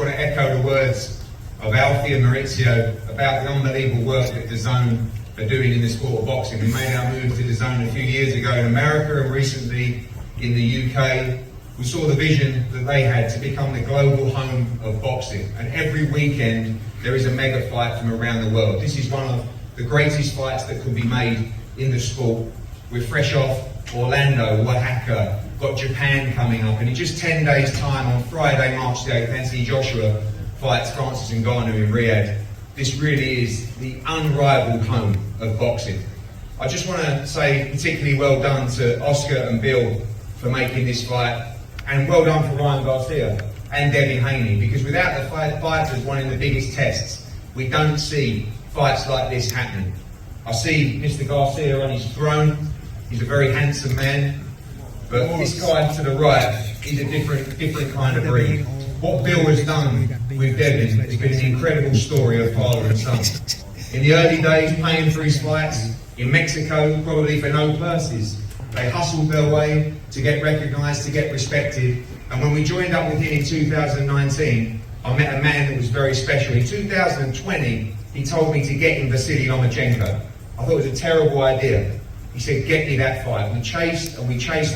want to echo the words of Alfie and Maurizio about the unbelievable work that DAZN are doing in the sport of boxing. We made our move to DAZN a few years ago in America and recently in the UK. We saw the vision that they had to become the global home of boxing. And every weekend there is a mega fight from around the world. This is one of the greatest fights that could be made in the sport. We're fresh off Orlando, Oaxaca, got Japan coming up, and in just 10 days' time, on Friday, March the 8th, Anthony Joshua fights Francis Ngannou in Riyadh. This really is the unrivaled home of boxing. I just want to say particularly well done to Oscar and Bill for making this fight, and well done for Ryan Garcia and Devin Haney, because without the fighters winning the biggest tests, we don't see fights like this happening. I see Mr. Garcia on his throne. He's a very handsome man, but this guy to the right, he's a different kind of breed. What Bill has done with Devin has been an incredible story of father and son. In the early days, paying for his fights in Mexico, probably for no purses. They hustled their way to get recognised, to get respected. And when we joined up with him in 2019, I met a man that was very special. In 2020, he told me to get him Vasily Lomachenko. I thought it was a terrible idea. He said, get me that fight. We chased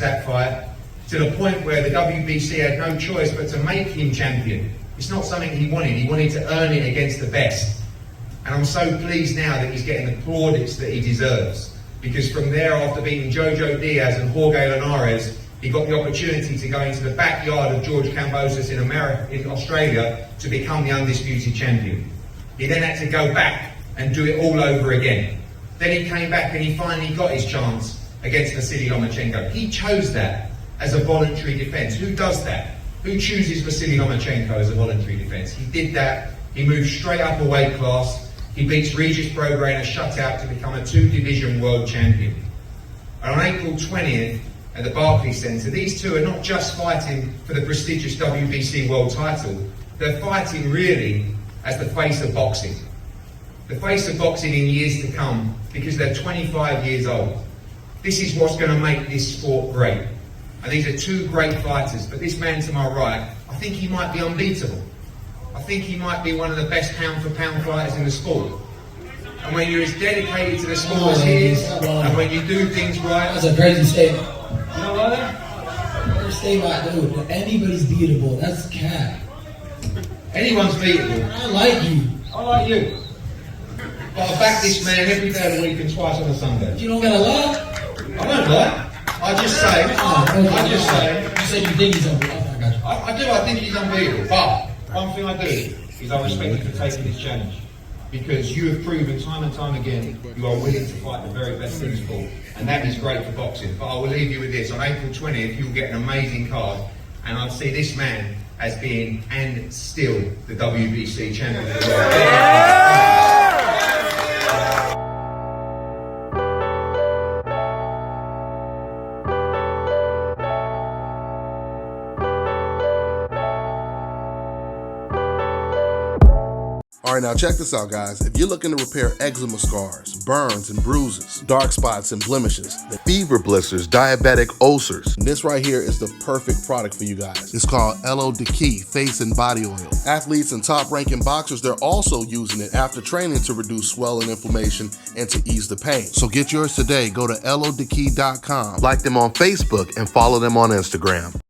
that fight to the point where the WBC had no choice but to make him champion. It's not something he wanted to earn it against the best. And I'm so pleased now that he's getting the plaudits that he deserves. Because from there, after beating Jojo Diaz and Jorge Linares, he got the opportunity to go into the backyard of George Kambosos in Australia to become the undisputed champion. He then had to go back and do it all over again. Then he came back and he finally got his chance against Vasily Lomachenko. He chose that as a voluntary defence. Who does that? Who chooses Vasily Lomachenko as a voluntary defence? He did that. He moved straight up a weight class. He beats Regis Prograis in a shutout to become a 2-division world champion. And on April 20th at the Barclays Centre, these two are not just fighting for the prestigious WBC world title. They're fighting really as the face of boxing. The face of boxing in years to come, because they're 25 years old. This is what's going to make this sport great. And these are two great fighters, but this man to my right, I think he might be unbeatable. I think he might be one of the best pound-for-pound fighters in the sport. And when you're as dedicated to the sport as he is, and when you do things right... That's a crazy statement. You know what? First statement, dude, anybody's beatable. That's cap. Anyone's beatable. I like you. I like you. But I back this man every day of the week and twice on a Sunday. You don't gotta lie? I don't lie. I just say. You said you think he's unbeatable. I got you. I do. I think he's unbeatable. But one thing I do is I respect you for taking this challenge, because you have proven time and time again you are willing to fight the very best in sport, and that is great for boxing. But I will leave you with this: on April 20th, you'll get an amazing card, and I see this man as being and still the WBC champion of the world. Alright, now check this out, guys. If you're looking to repair eczema scars, burns and bruises, dark spots and blemishes, fever blisters, diabetic ulcers, this right here is the perfect product for you guys. It's called Elo Diki Face and Body Oil. Athletes and top-ranking boxers, they're also using it after training to reduce swelling, inflammation, and to ease the pain. So get yours today. Go to elodiki.com, like them on Facebook, and follow them on Instagram.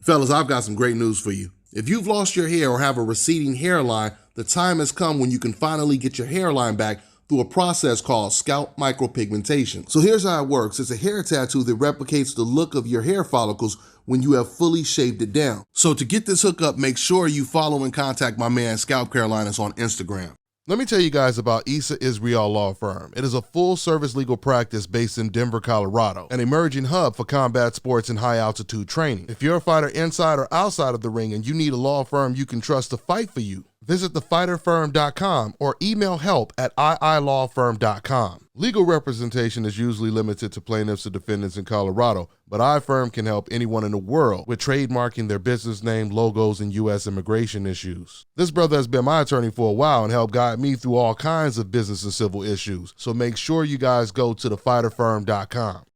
Fellas, I've got some great news for you. If you've lost your hair or have a receding hairline, the time has come when you can finally get your hairline back through a process called scalp micropigmentation. So here's how it works. It's a hair tattoo that replicates the look of your hair follicles when you have fully shaved it down. So to get this hookup, make sure you follow and contact my man Scalp Carolinas on Instagram. Let me tell you guys about Issa Israel Law Firm. It is a full-service legal practice based in Denver, Colorado, an emerging hub for combat sports and high-altitude training. If you're a fighter inside or outside of the ring and you need a law firm you can trust to fight for you, visit thefighterfirm.com or email help@iilawfirm.com. Legal representation is usually limited to plaintiffs or defendants in Colorado, but iFirm can help anyone in the world with trademarking their business name, logos, and U.S. immigration issues. This brother has been my attorney for a while and helped guide me through all kinds of business and civil issues, so make sure you guys go to thefighterfirm.com.